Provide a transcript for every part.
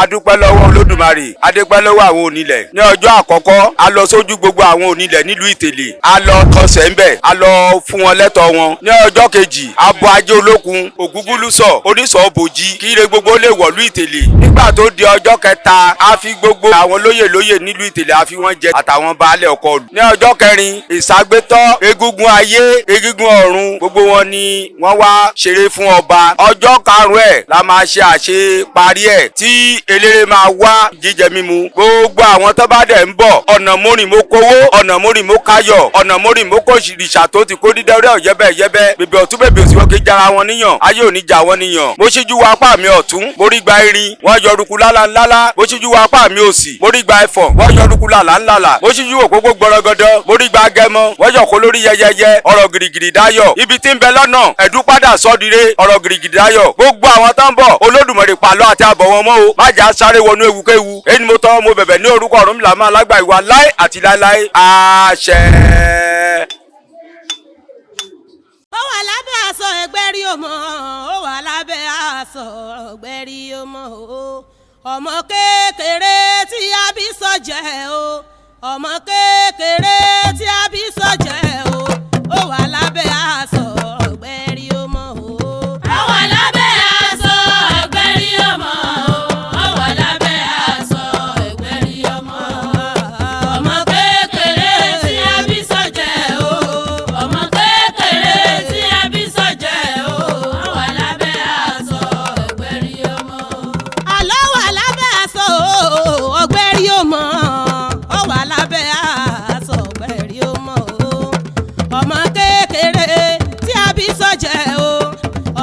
adúpẹ́ lọ́wọ́ Olódùmarè adúpẹ́ lọ́wọ́ àwọn onílẹ̀ ní ọjọ́ àkọ́kọ́ a lọ sójú gbogbo àwọn onílẹ̀ nílùú Ìtẹ̀lẹ̀ a lọ kọsẹ̀ ńbẹ̀ a lọ fún wọn lẹ́tọ̀ọ́ wọn ní ọjọ́ kejì abo ajé olókun ògúngúlùsọ onísọ̀ bòjì kí ire gbogbo lè wọ̀lú Ìtẹ̀lẹ̀ nígbà tó di ọjọ́ kẹta a fi gbogbo àwọn lóyè nílùú Ìtẹ̀lẹ̀ a fi wọ́n jẹ àtàwọn baálẹ̀ ọkọ lù ní ọjọ́ kẹrin ìságbétọ́ egungun ayé egungun ọ̀run gbogbo wọn ni wọ́n wá ṣeré fún ọba ọjọ́ karùn-ún ẹ̀ la máa ṣe àṣeparí ẹ̀ tí eléré máa wá jíjẹ mímu gbogbo àwọn tó bá dẹ̀ ń bọ̀ ọ̀nà mórìn mo kówó ọ̀nà mórìn mo káyọ̀ ọ̀nà mórìn mo kó ṣìrìṣà tó ti kó dídẹ́rẹ́ ọ̀yẹ́bẹ̀ bèbè ọ̀tún bèbè òsì wọ́n kì í jara wọn níyàn ayé ò ní jà wọ́n níyàn mo ṣíjú wa apá mi ọ̀tún mo rí gba irin wọ́n yọ ruku lálá mo ṣíjú wa apá mi òsì mo rí gba ẹfọ̀n wọ́n yọ ruku lálá mo ṣíjú òkókó gbọrọgọdọ mo rí gba gẹmọ wọ́n yọ kó lórí yẹyẹyẹ ọ̀rọ̀ gìrìgìrì dáyọ̀ ibi tí ń bẹ lọ́nà ẹ̀dú padà sọ́dire ọ̀rọ̀ gìrìgìrì dáyọ̀ gbogbo àwọn tó ń bọ̀ Olódùmarè pàlọ́ àti àbọ̀ wọn mọ́ o má jà sáré wọnú ewukéwu èyí ni mo tọ́ mo bẹ̀bẹ̀ ní orúkọ Ọ̀rúnmìlà máa lágbà ìwà láé àti láéláé àṣẹ. ó wà lábẹ́ aṣọ ẹgbẹ́rí ọmọ ó wà lábẹ́ aṣọ ẹgbẹ́rí ọmọ ọmọ kékeré tí a bí sọ́jẹ́ o ọmọ kékeré tí a bí sọ́jẹ́ o ó wà lábẹ́ aṣọ ẹgbẹ́rí ọmọ ó wà lábẹ́ aṣọ ẹgbẹ́rí ọmọ ó wà lábẹ́ aṣọ ẹgbẹ́rí ọmọ ọmọ kékeré tí a bí sọ́jẹ́ o ọmọ kékeré tí a bí sọ́jẹ́ o ó wà lábẹ́ aṣọ ẹgbẹ́rí ọmọ. àlọ́ wà lábẹ́ aṣọ ọgbẹ́rí ọmọ ó wà lábẹ́ aṣọ ọgbẹ́rí ọmọ ọmọ kékeré tí a bí sọ́jẹ́ o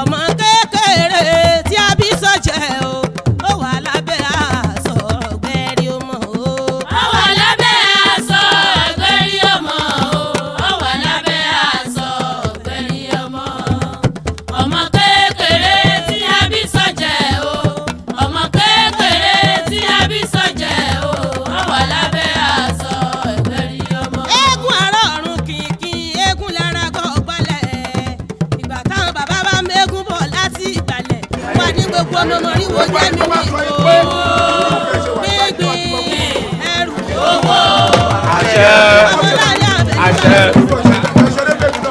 ọmọ kékeré tí a bí sọ́jẹ́ o ó wà lábẹ́ aṣọ ọgbẹ́rí ọmọ ó wà lábẹ́ aṣọ ọgbẹ́rí ọmọ ó wà lábẹ́ aṣọ ọgbẹ́rí ọmọ ọmọ kékeré tí a bí sọ́jẹ́ o ọmọ kékeré tí a bí sọ́jẹ́ o ó wà lábẹ́ aṣọ ọgbẹ́rí ọmọ. eégún àárọ̀ ọ̀run kìkì eégún lára gọ́gbọ́lẹ̀ ìgbà táwọn bàbá bá mẹ́gún bọ̀ láti ìgbàlẹ̀ wà ní gbogbo ọmọmọríwó jẹ́ mi gbígbìn ẹrù owó àṣẹ ọmọláyà àṣẹ.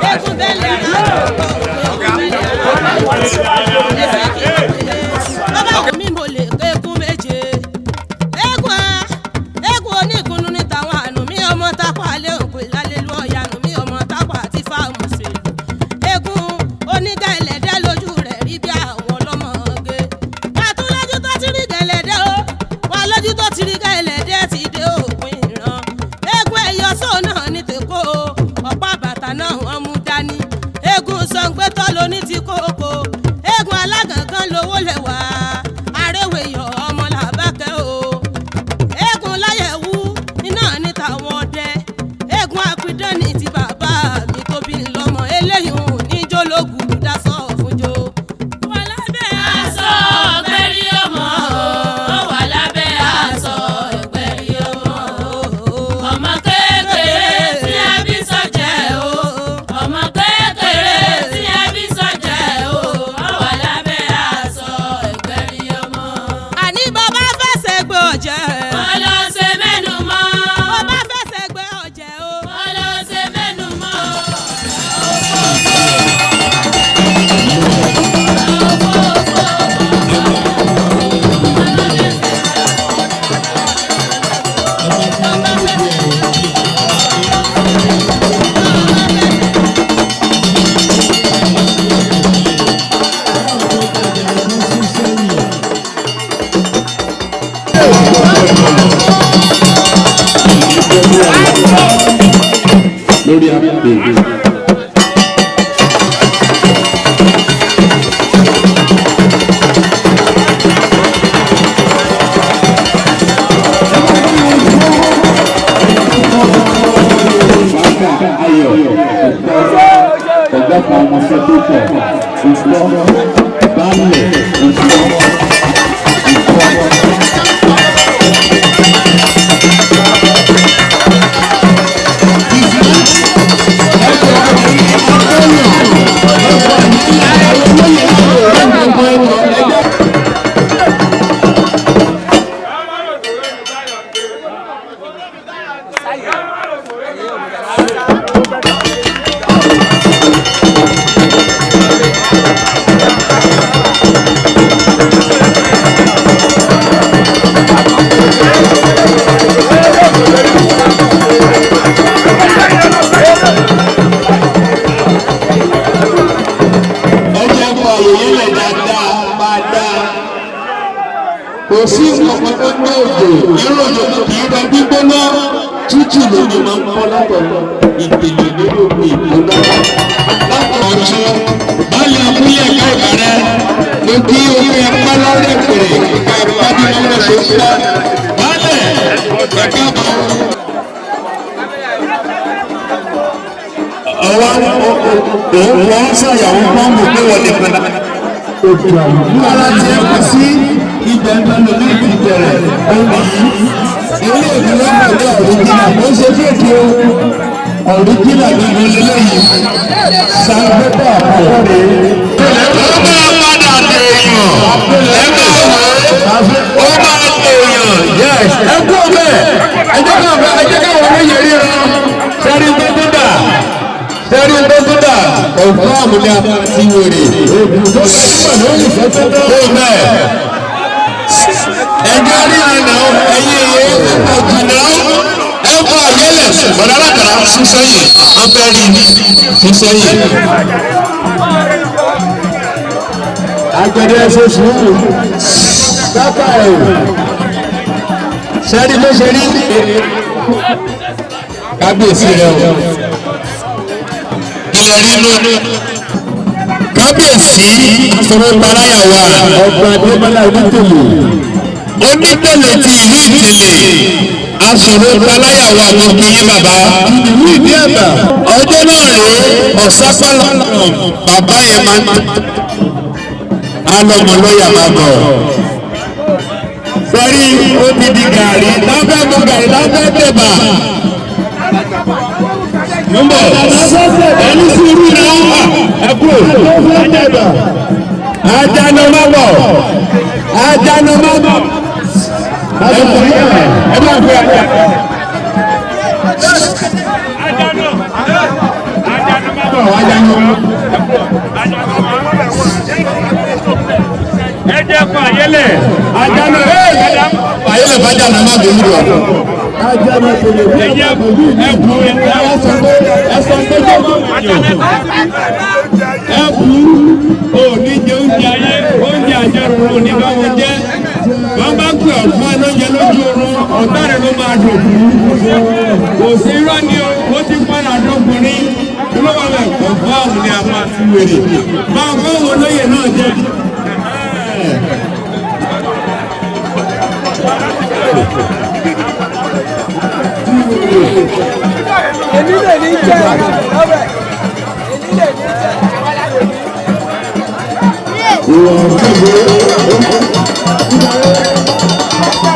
eégún bẹ́ẹ̀lì bàbá mi mo lè kéégún méje eégún onígunnu ní tàwọn àánú mi ọmọ tápà lé òǹkọ ìlàlélú ọ̀yànú mi ọmọ tápà àti fáàmù sí eégún oníga ẹlẹ́dẹ́ lójú rẹ̀ rí bí àwọn ọlọ́mọge pàtó lójú tó ti rí gẹ̀lẹ́dẹ́ o wà lójú tó ti rí gẹ̀lẹ́dẹ́ ti dé òpin ìran eégún ẹ̀yọ́ sóò náà ní tèkó ọ̀pá bàtà náà wọ́n mú dání eégún sọ̀ǹgbẹ́tọ́ lóní ti kókó eégún alágàngán lówó lẹ́wà arẹ́wé yọ ọmọ làbákẹ́ o eégún láyẹ̀wú iná ní tàwọn ọdẹ eégún apidán ní ti bàbá mi tó bí lọ́mọ eléyìí hùn níjó lógùn dasọ fúnjó. wà lábẹ́ aṣọ ẹgbẹ́rí ọmọ ó wà lábẹ́ aṣọ ẹgbẹ́rí ọmọ ọmọ kékeré tí a bí sọ́jẹ́ o ọmọ kékeré tí a bí sọ́jẹ́ o ó wà lábẹ́ aṣọ ẹgbẹ́rí ọmọ. àní bàbá fẹsẹ̀ gbé ọ̀jẹ̀. wọ́n lọ ṣe mẹ́nu mọ́. bàbá fẹsẹ̀ gbé ọ̀jẹ̀ o. wọ́n lọ ṣe mẹ́nu mọ́. lórí àpèjì. ayọ̀ ọ̀gá kan ọmọọṣẹ́ tó pọ̀ ìfọ́ baálẹ̀ ìfọ́ sí ọmọ tó ń gbé òjò irú òjò tó kì í lọ gbígbóná tútù lójú máa ń kọ́ látọ̀tọ̀ ìpèlè lórí omi ìgbóná. Ọ̀tún báyìí abúlé ẹ̀ka ìbàrẹ̀ ló kí omi ẹ̀pá lọ́rẹ̀ pèrè ẹ̀ka ẹ̀pá bí wọ́n lè ṣe ń bá. Bálẹ̀ ẹ̀ka bọ̀. Òun wọ́n ṣàyàwó pọ́ǹpù pé wọ́n lè pẹ̀lá. Ara ti ẹ kù sí ibẹ̀ lọ́nà ní ìbẹ̀rẹ̀ ọmọ yìí. Ilé ìdílé pẹ̀lú ọ̀ríjìnà ló ṣe fèkì o. Ọ̀ríjìnà gbogbo lélẹ́yìí. Sàgbẹ́tà àpapọ̀ rẹ̀. Ó máa padà dé èèyàn. Ẹ máa wọ̀ ó máa dé èèyàn. Yes. Ẹ kú ọbẹ̀. Ẹ jẹ́ káwọn méje ríran. Sẹ́rí gbogbo dà. Sẹ́rí gbogbo dà. Ọ̀fọ́ àmúlẹ̀ àti wèrè. Ẹjọ́ rí àná ẹ̀yìn ọ̀gbìnà ẹ̀kọ́ àyẹ̀lẹ̀ bọ̀dá lákàrà fún sẹ́yìn abẹ́rí fún sẹ́yìn. Àgbẹ̀dẹ ẹ̀ṣẹ̀ sùúrù sábà ẹ̀rù sẹ́rí ló ṣe rí kábíyèsí rẹ̀ o. Ilẹ̀ rí lónìí. Kábíyèsí sọ̀rọ̀ ìparáyà wa ọba Adébọ́lá Onítèlè Onítèlè ti ìlú Ìtèlè asọ̀rọ̀ ìparáyà wa mo kì í bàbá ìdí ẹ̀bà ọjọ́ náà rè ọ̀sápálá bàbá yẹn máa ń alọ́mọ lọ́ọ̀yà máa bọ̀ sẹ́rí ó ti di gàrí lábẹ́ mọ gàrí lábẹ́ tẹ̀bà nbọ ẹni sùúrù náà ẹkú ajana má bọ ajana má bọ ẹ má fẹ ẹ jẹ́ kó àyẹlẹ̀ ajana ayẹlẹ bàjana má bẹ wúlò ajana tẹ́lẹ̀ bí ẹ̀yẹ ẹ̀kú ẹ̀kú oníjẹ oúnjẹ ayé oúnjẹ àjẹrò oníbàwọ̀ jẹ́ wọ́n bá pè ọ̀fún ẹlọ́jẹ lójú oorun ọ̀tá rẹ̀ ló máa dòkú kò sí irọ́ ni ó ti padà dọ́kùnrin lọ́wọ́ rẹ̀ ọ̀fún àwọn ni a máa ti wèrè máa kọ́ òun lóye náà jẹ́. Èmi lè ní jẹ́ ọbẹ̀.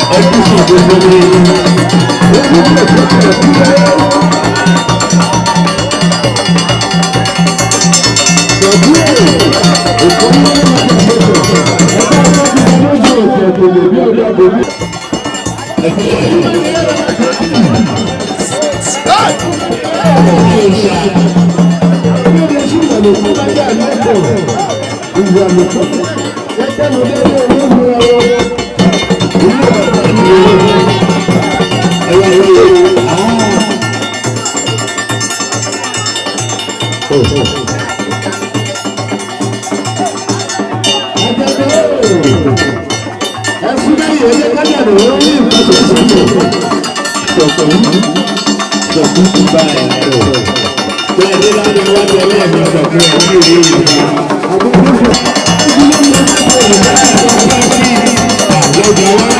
Èmi lè ní jẹ́.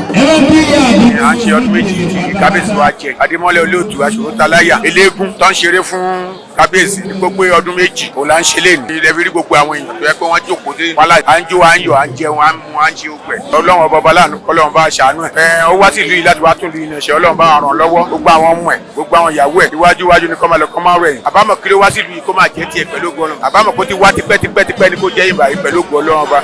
à ń ṣe ọdún méjì tí kábíyèsí wa jẹ Adémọ́lẹ̀ Olóòtú Aṣòrótaláyà eléégún tó ń ṣeré fún kábíyèsí ní gbogbo ọdún méjì òun là ń ṣe léèní ilẹ̀ fi rí gbogbo àwọn èèyàn tó yẹ pé wọ́n jókòó dé wàhálà à ń jó à ń yọ̀ à ń jẹun à ń mu à ń ṣe ogbẹ̀ ọlọ́run ọba láàánú kọ́lọ́run bá ṣàánú ẹ̀ ó wá sí ìlú yìí láti wá tún lu iná ṣe ọlọ́run bá ràn lọ́wọ́ gbogbo àwọn ọmọ ẹ̀ gbogbo àwọn ìyàwó ẹ̀ iwájú ni kọ́ máa lọ kọ́ máa rẹ̀ àbámọ̀ kí ló wá sí ìlú yìí kó máa jẹ́ tiẹ̀ pẹ̀lú ògo Ọlọ́run àbámọ̀ kó ti wá tipẹ́tipẹ́ ni kó jẹ́ ìbà yìí pẹ̀lú ògo Ọlọ́run ọba.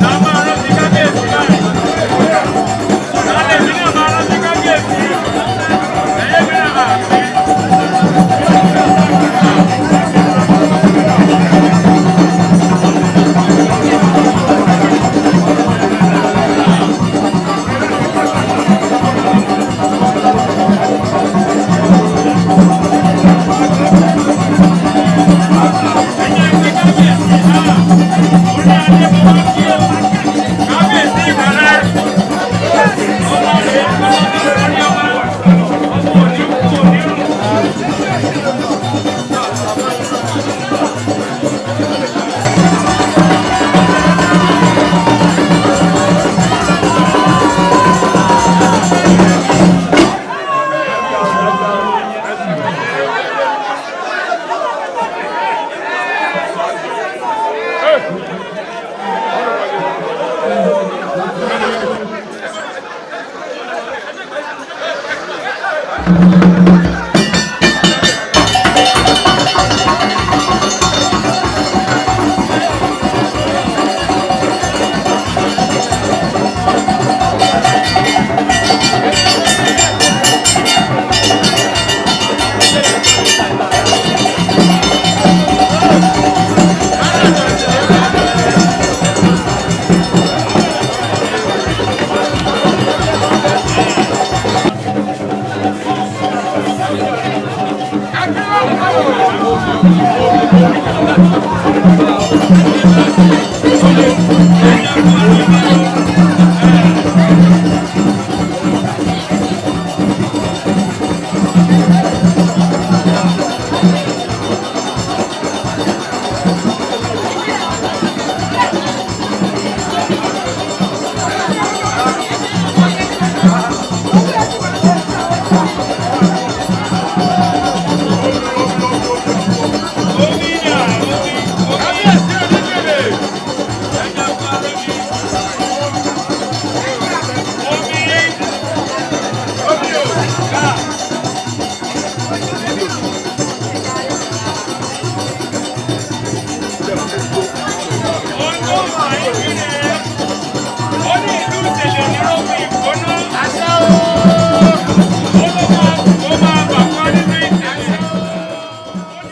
Nama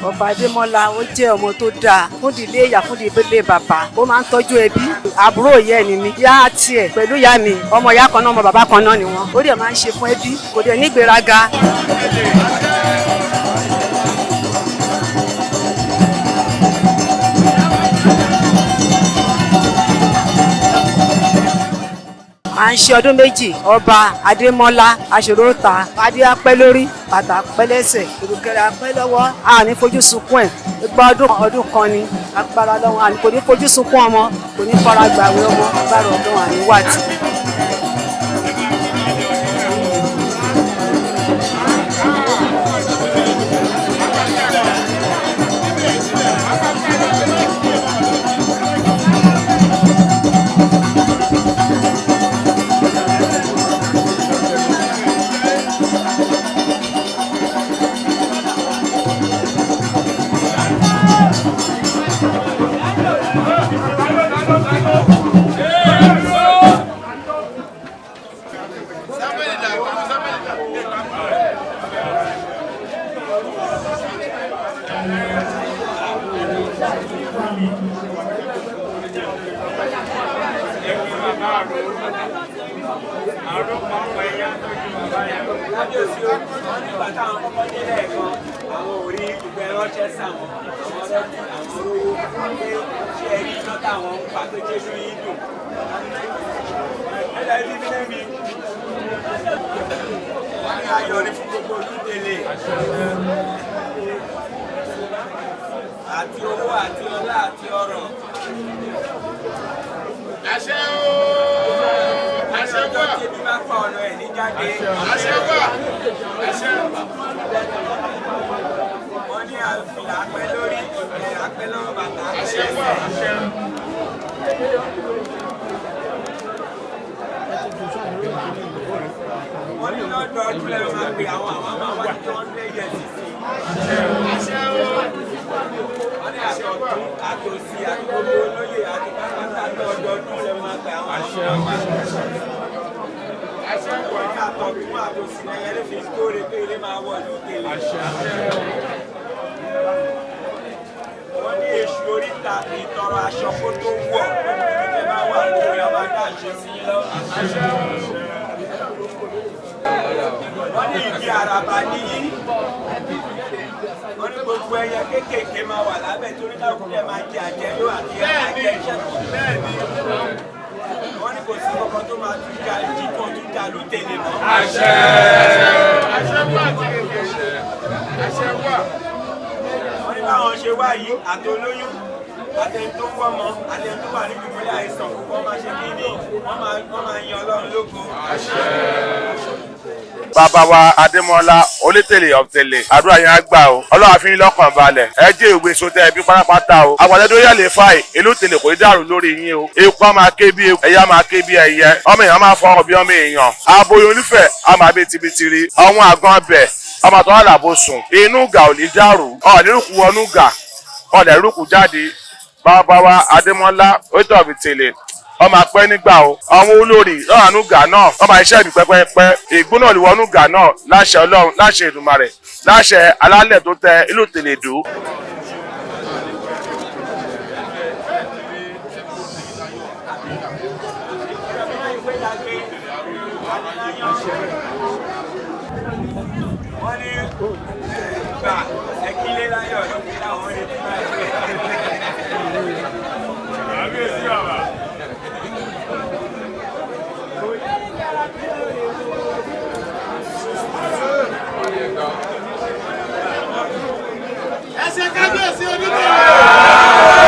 Ọba Adémọ́lá ó jẹ́ ọmọ tó dáa fún ìdílé ìyá fún ìdílé bàbá ó máa ń tọ́jú ẹbí àbúrò ìyá ẹ̀ ni mí yá tiẹ̀ pẹ̀lú ìyá mi ọmọ ìyá kan náà ọmọ bàbá kan náà ni wọ́n ó dẹ̀ máa ń ṣe fún ẹbí kò dẹ̀ ní ìgbéraga. À ń ṣe ọdún méjì ọba Adémọ́lá aṣòróta adé apẹ́ lórí bàtà pẹ́ lẹ́sẹ̀ ìrùkẹ̀rẹ̀ apẹ́ lọ́wọ́ a ní fojú sunkún ẹ̀ gba ọdún kan ni agbára lọ́wọ́ a ní kò ní fojú sunkún ọmọ kò ní fara gbàwé ọmọ agbára ọdún àníwájú. Àti owó àti ọlá àti ọrọ̀. Àṣẹ o. Àṣẹ wà. Ọjọ́ tí ebi bá pa ọ̀nà ẹ̀ ní jáde. Àṣẹ wà. Àṣẹ. Wọ́n ní àfìlà apẹ́ lórí ìpìlẹ̀ apẹ́ lọ́wọ́ bàtà. Àṣẹ wà. Àṣẹ. Wọ́n ní lọ́dọọdún lẹ́nu máa pe àwọn máa wá ní 100 years sí. Àṣẹ o. Wọ́n ní àtọ̀tún àtòsí àti gbogbo olóyè àti pápátá lọ́dọọdún lẹ́nu máa pe àwọn máa. Àṣẹ wà. Wọ́n ní àtọ̀tún àtòsí lẹ́yìn lè fi kóore pé ilé máa wọ̀ lókèlè. Àṣẹ. Wọ́n ní èṣù oríta ìtọrọ aṣọ kó tó wọ̀ lókè máa wà lórí ọba dáṣe sí lọ. Àṣẹ. Wọ́n ní ìdí àràbà níyì. Wọ́n ní gbogbo ẹyẹ kéékèèké máa wà lábẹ́ torí náà kúlẹ̀ máa jẹ àjẹyó àti àjẹṣẹ́. Wọ́n ní kò sí ọkọ̀ tó máa tún jà jíkọ̀ tún jà lótèlè mọ́. Àṣẹ. Àṣẹ wà kéékèèké. Àṣẹ wà. Wọ́n ní báwọn ṣe wá yìí àtolóyún àtẹni tó ń wọ́mọ àtẹni tó wà ní ìdúgbòlẹ̀ àìsàn wọ́n máa ṣe kí ni wọ́n máa yan Ọlọ́run lógo. Àṣẹ. bàbá wa Adémọ́lá Onítèlè ọ̀tẹ̀lẹ̀ àdúrà yẹn á gbà o ọlọ́wà fi ń lọ́kàn balẹ̀ ẹ jẹ́ ìwé sotẹ́ ẹbí pátápátá o àgbàdẹ́dọ́ yà lè fàì ìlú tèlè kò ní dàrú lórí yín o eku á máa ké bí eku ẹ̀yà máa ké bí ẹyẹ ọmọ èèyàn máa fọwọ́ bí ọmọ èèyàn aboyún onífẹ̀ á máa bẹ tibitiri àwọn àgàn bẹ̀ ọmọ tó wà lábò sùn inú gà ò ní dàrú ọ̀nìrúkú wọnú gà ọ̀nìrúkú jáde bàbá wa Adémọ́lá Onítèlè ọmọ apẹ́ nígbà o àwọn olórí lọ́wọ́nú gà náà ọmọ iṣẹ́ mi pẹ́pẹ́pẹ́ ìgbóná ìwọ́nú gà náà láṣẹ Ọlọ́run láṣẹ Èdùmàrè láṣẹ alálẹ̀ tó tẹ ìlú Tèlèdó. wọ́n ní gbà ẹ̀kílé láyọ̀ lọ́kùnrin láwọn ní ti báyìí. Ẹsẹ̀ kábíyèsí Onítèlè.